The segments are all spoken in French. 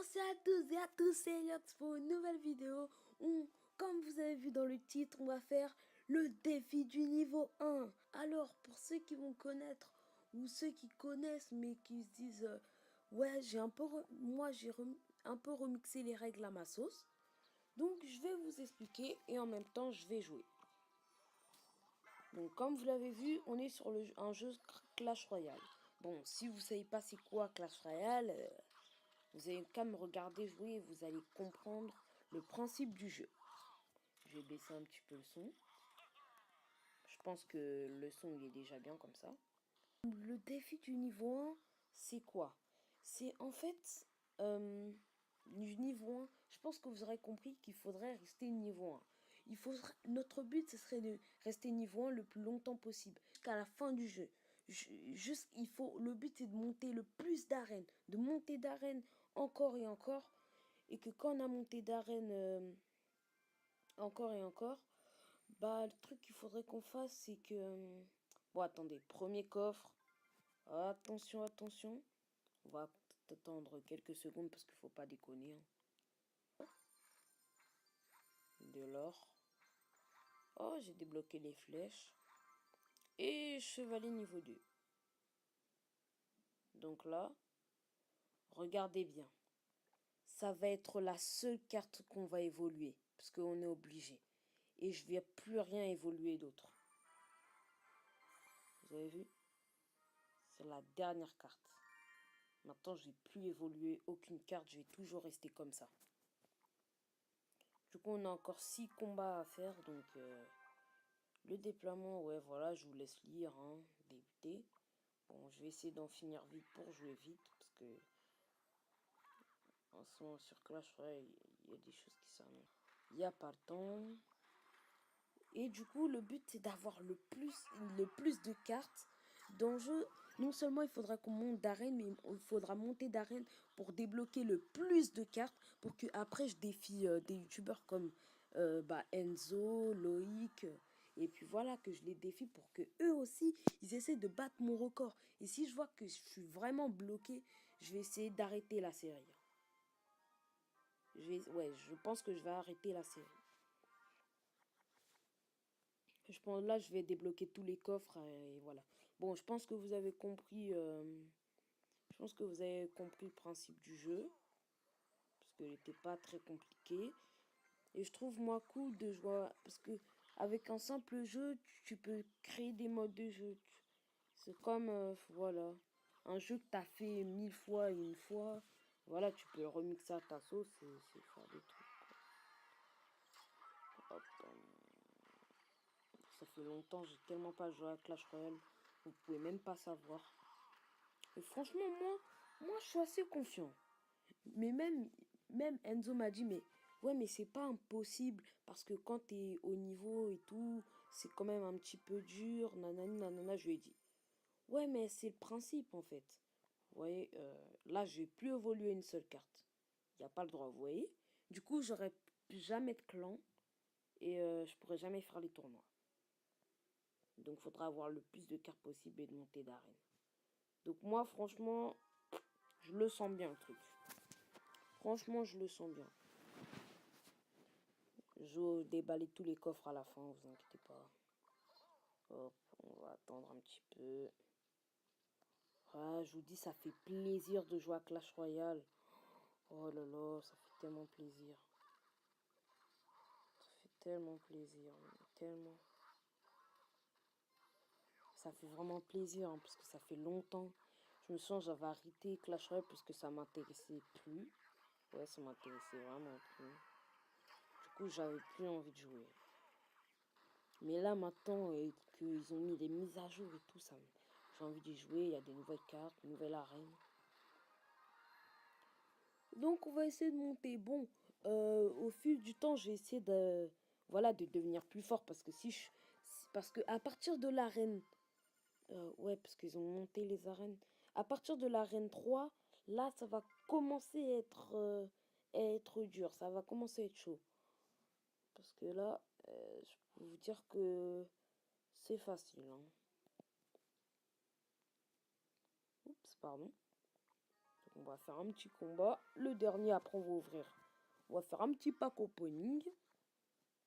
Bonsoir à tous et à tous, c'est Elliot pour une nouvelle vidéo où, comme vous avez vu dans le titre, on va faire le défi du niveau 1. Alors, pour ceux qui vont connaître ou ceux qui connaissent mais qui se disent ouais, j'ai un peu un peu remixé les règles à ma sauce. Donc, je vais vous expliquer et en même temps, je vais jouer. Donc, comme vous l'avez vu, on est sur un jeu Clash Royale. Bon, si vous savez pas c'est quoi Clash Royale, vous avez qu'à me regarder jouer et vous allez comprendre le principe du jeu. Je vais baisser un petit peu le son. Je pense que le son il est déjà bien comme ça. Le défi du niveau 1, c'est quoi? C'est en fait du niveau 1. Je pense que vous aurez compris qu'il faudrait rester niveau 1. Notre but, ce serait de rester niveau 1 le plus longtemps possible, jusqu'à la fin du jeu. Le but, c'est de monter le plus d'arènes, de monter d'arènes encore et encore, et que quand on a monté d'arènes encore et encore, bah le truc qu'il faudrait qu'on fasse, c'est que bon, attendez, premier coffre. Attention, attention. On va attendre quelques secondes parce qu'il faut pas déconner, hein. De l'or. Oh, j'ai débloqué les flèches. Et chevalier niveau 2. Donc là, regardez bien. Ça va être la seule carte qu'on va évoluer. Parce qu'on est obligé. Et je ne vais plus rien évoluer d'autre. Vous avez vu? C'est la dernière carte. Maintenant, je ne vais plus évoluer aucune carte. Je vais toujours rester comme ça. Du coup, on a encore 6 combats à faire. Donc, le déploiement, ouais, voilà, je vous laisse lire, hein, débuter. Bon, je vais essayer d'en finir vite pour jouer vite. Parce que, en ce moment, sur Clash Royale, il y a des choses qui s'annoncent. Il n'y a pas le temps. Et du coup, le but, c'est d'avoir le plus de cartes dans le jeu. Non seulement il faudra qu'on monte d'arène, mais il faudra monter d'arène pour débloquer le plus de cartes. Pour que après je défie des youtubeurs comme Enzo, Loïc. Et puis voilà, que je les défie pour que eux aussi, ils essaient de battre mon record. Et si je vois que je suis vraiment bloqué, je vais essayer d'arrêter la série. Je pense que je vais arrêter la série. Je pense là, je vais débloquer tous les coffres et voilà. Bon, je pense que vous avez compris. Je pense que vous avez compris le principe du jeu, parce qu'il n'était pas très compliqué. Et je trouve moi cool de jouer parce que avec un simple jeu, tu peux créer des modes de jeu. C'est comme voilà, un jeu que tu as fait 1000 fois et une fois. Voilà, tu peux le remixer à ta sauce et faire des trucs. Hop, ça fait longtemps, j'ai tellement pas joué à Clash Royale. Vous pouvez même pas savoir. Et franchement, moi, je suis assez confiant. Mais même Enzo m'a dit, mais ouais, mais c'est pas impossible. Parce que quand t'es au niveau et tout, c'est quand même un petit peu dur. Nanani, nanana, je lui ai dit. Ouais, mais c'est le principe, en fait. Vous voyez, là, je vais plus évoluer une seule carte. Il n'y a pas le droit, vous voyez. Du coup, j'aurais jamais de clan. Et je pourrais jamais faire les tournois. Donc, il faudra avoir le plus de cartes possible et de monter d'arène. Donc, moi, franchement, je le sens bien, le truc. Franchement, je le sens bien. Je vais déballer tous les coffres à la fin, vous inquiétez pas. Hop, on va attendre un petit peu. Ah, je vous dis, ça fait plaisir de jouer à Clash Royale. Oh là là, ça fait tellement plaisir. Ça fait tellement plaisir, tellement. Ça fait vraiment plaisir, hein, parce que ça fait longtemps. Je me sens, j'avais arrêté Clash Royale parce que ça m'intéressait plus. Ouais, ça m'intéressait vraiment plus. Du coup, j'avais plus envie de jouer. Mais là, maintenant, qu'ils ont mis des mises à jour et tout, ça, j'ai envie d'y jouer. Il y a des nouvelles cartes, une nouvelle arène. Donc, on va essayer de monter. Bon, au fil du temps, j'ai essayé voilà, de devenir plus fort. Parce que parce que à partir de l'arène, ouais, parce qu'ils ont monté les arènes. À partir de l'arène 3, là, ça va commencer à être dur. Ça va commencer à être chaud. Parce que là, je peux vous dire que c'est facile, hein. Oups, pardon. On va faire un petit combat. Le dernier, après, on va ouvrir. On va faire un petit pack opening.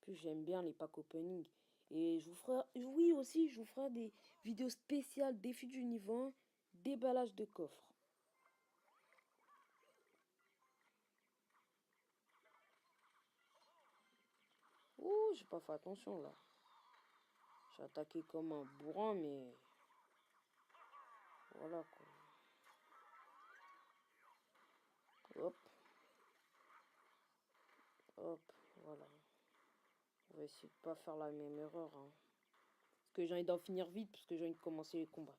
Puis j'aime bien les packs opening. Et je vous ferai, oui aussi, je vous ferai des vidéos spéciales défi du niveau 1, déballage de coffres. Ouh, j'ai pas fait attention là. J'ai attaqué comme un bourrin, mais voilà quoi. Hop, hop, voilà. On va essayer de pas faire la même erreur. Hein. Parce que j'ai envie d'en finir vite, parce que j'ai envie de commencer les combats.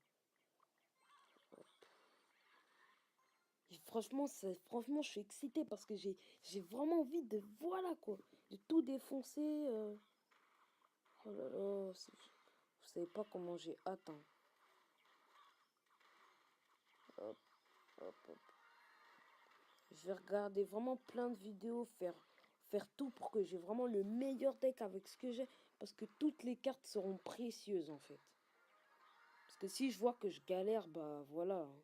Et franchement, franchement, je suis excitée parce que j'ai vraiment envie de, voilà quoi, de tout défoncer. Oh là là, vous savez pas comment j'ai hâte. Hein. Hop, hop, hop. Je vais regarder vraiment plein de vidéos, faire tout pour que j'ai vraiment le meilleur deck avec ce que j'ai. Parce que toutes les cartes seront précieuses en fait. Parce que si je vois que je galère, bah voilà. Hein.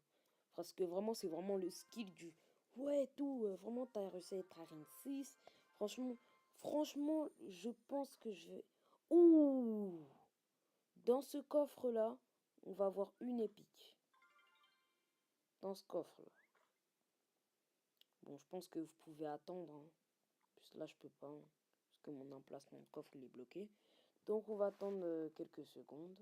Parce que vraiment, c'est vraiment le skill du... Ouais, tout, vraiment, t'as réussi à être à Ring 6. Franchement, je pense que je vais... Ouh! Dans ce coffre-là, on va avoir une épique. Dans ce coffre-là. Bon, je pense que vous pouvez attendre. Hein. Puis là, je peux pas. Hein, parce que mon emplacement de coffre, il est bloqué. Donc, on va attendre quelques secondes.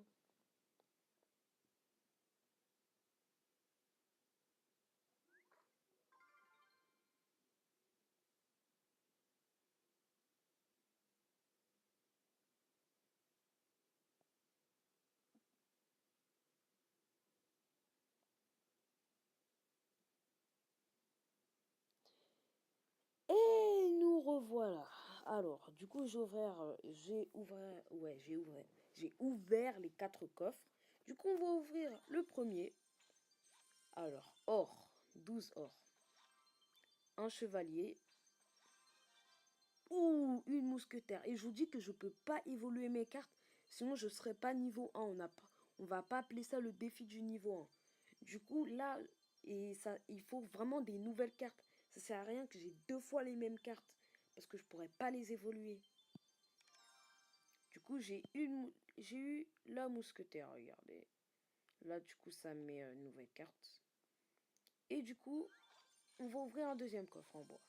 Et nous revoilà. Alors, du coup, j'ai ouvert les 4 coffres. Du coup, on va ouvrir le premier. Alors, or, 12 or. Un chevalier. Ouh, une mousquetaire. Et je vous dis que je peux pas évoluer mes cartes. Sinon, je serais pas niveau 1. On va pas appeler ça le défi du niveau 1. Du coup, là, il faut vraiment des nouvelles cartes. Ça sert à rien que j'ai 2 fois les mêmes cartes. Parce que je pourrais pas les évoluer. Du coup, j'ai eu la mousquetaire, regardez. Là, du coup, ça met une nouvelle carte. Et du coup, on va ouvrir un deuxième coffre en bois.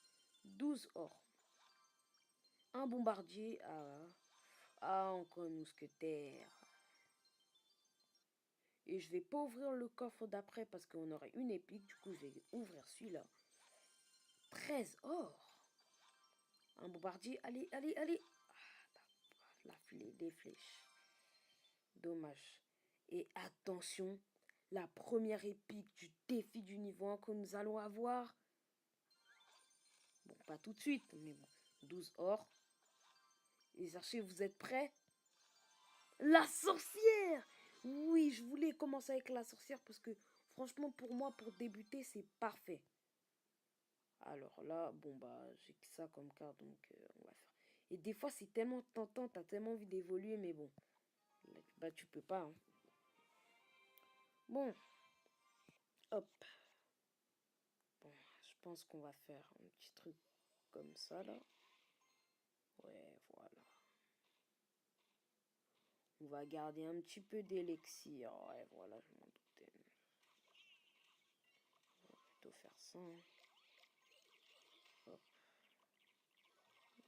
12 or. Un bombardier. Encore une mousquetaire. Et je vais pas ouvrir le coffre d'après parce qu'on aurait une épique. Du coup, je vais ouvrir celui-là. 13 or. Un bombardier. Allez, allez, allez. Les flèches. Dommage. Et attention, la première épique du défi du niveau 1 que nous allons avoir. Bon, pas tout de suite, mais bon. 12 or. Les archers, vous êtes prêts? La sorcière! Oui, je voulais commencer avec la sorcière parce que franchement, pour moi, pour débuter, c'est parfait. Alors là, bon, bah, j'ai que ça comme carte, donc on va faire. Et des fois, c'est tellement tentant, t'as tellement envie d'évoluer, mais bon. Là, bah, tu peux pas. Hein. Bon, hop. Bon, je pense qu'on va faire un petit truc comme ça, là. Ouais, voilà. On va garder un petit peu d'élixir. Ouais, voilà, je m'en doutais. On va plutôt faire ça. Hein. Hop.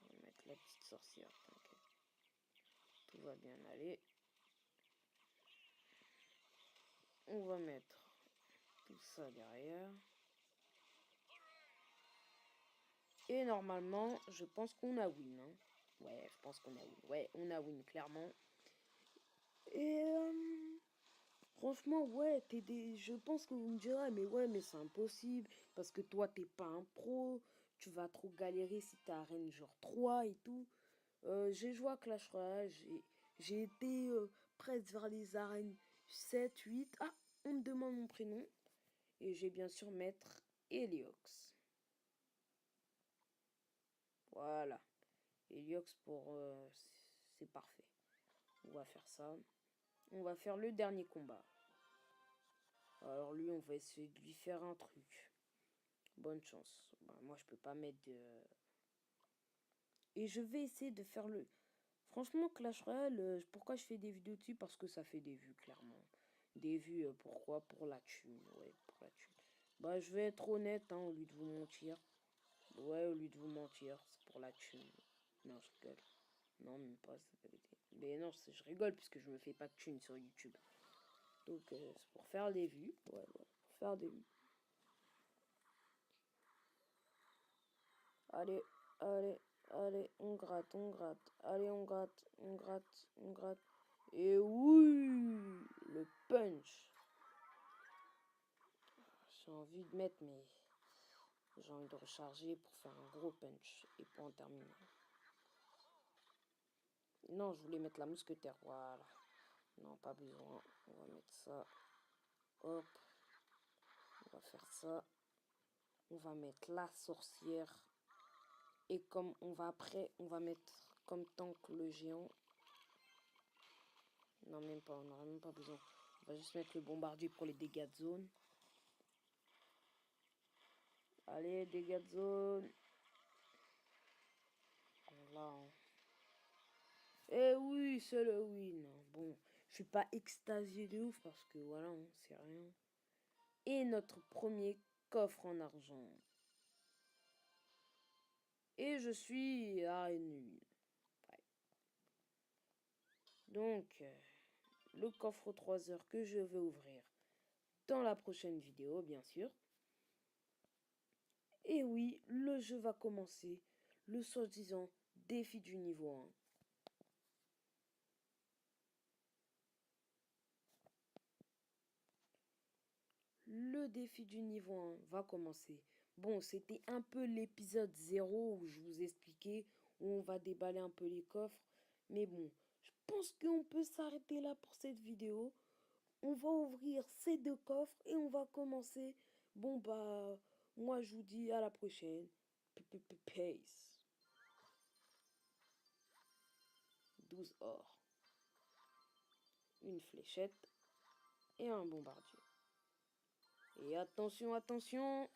On va mettre la petite sorcière, t'inquiète. Tout va bien aller. On va mettre tout ça derrière. Et normalement, je pense qu'on a win. Hein. Ouais, je pense qu'on a win. Ouais, on a win, clairement. Et franchement, ouais, je pense que vous me direz, mais ouais, mais c'est impossible. Parce que toi, t'es pas un pro. Tu vas trop galérer si t'es arène genre 3 et tout. J'ai joué à Clash Royale. J'ai été presque vers les arènes 7, 8. Ah, on me demande mon prénom. Et j'ai bien sûr mettre Heliox. Voilà. Heliox pour... c'est parfait. On va faire ça. On va faire le dernier combat. Alors lui, on va essayer de lui faire un truc. Bonne chance. Bah, moi, je peux pas mettre de... Et je vais essayer de faire le... Franchement, Clash Royale, pourquoi je fais des vidéos dessus? Parce que ça fait des vues, clairement. Des vues, pourquoi? Pour la thune, ouais, pour la thune. Bah, je vais être honnête, hein, au lieu de vous mentir. Ouais, au lieu de vous mentir, c'est pour la thune. Non, je rigole. Non, même pas, c'est la vérité. Mais non, je rigole puisque je me fais pas de thune sur YouTube. Donc, c'est pour faire des vues. Ouais, ouais, pour faire des vues. Allez, allez, allez, on gratte, on gratte. Allez, on gratte, on gratte, on gratte. Et oui, le punch. J'ai envie de mettre, mais j'ai envie de recharger pour faire un gros punch et pour en terminer. Non, je voulais mettre la mousquetaire, voilà. Non, pas besoin. On va mettre ça. Hop. On va faire ça. On va mettre la sorcière. Et comme on va après, on va mettre comme tank le géant. Non, même pas, on n'aura même pas besoin. On va juste mettre le bombardier pour les dégâts de zone. Allez, dégâts de zone. Voilà. Hein. Eh oui, c'est le win. Bon, je suis pas extasié de ouf parce que voilà, hein, c'est rien. Et notre premier coffre en argent. Et je suis à une. Ouais. Donc, le coffre 3 heures que je vais ouvrir dans la prochaine vidéo, bien sûr. Et oui, le jeu va commencer. Le soi-disant défi du niveau 1. Le défi du niveau 1 va commencer. Bon, c'était un peu l'épisode 0 où je vous expliquais, où on va déballer un peu les coffres. Mais bon, je pense qu'on peut s'arrêter là pour cette vidéo. On va ouvrir ces 2 coffres et on va commencer. Bon, bah, moi je vous dis à la prochaine. Peace. 12 or. Une fléchette et un bombardier. Et attention, attention.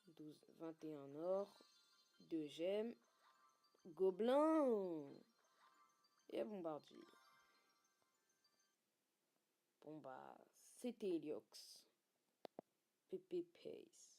12, 21 or. 2 gemmes. Gobelin. Et bombardier. Bon bah, c'était Heliox. Pace.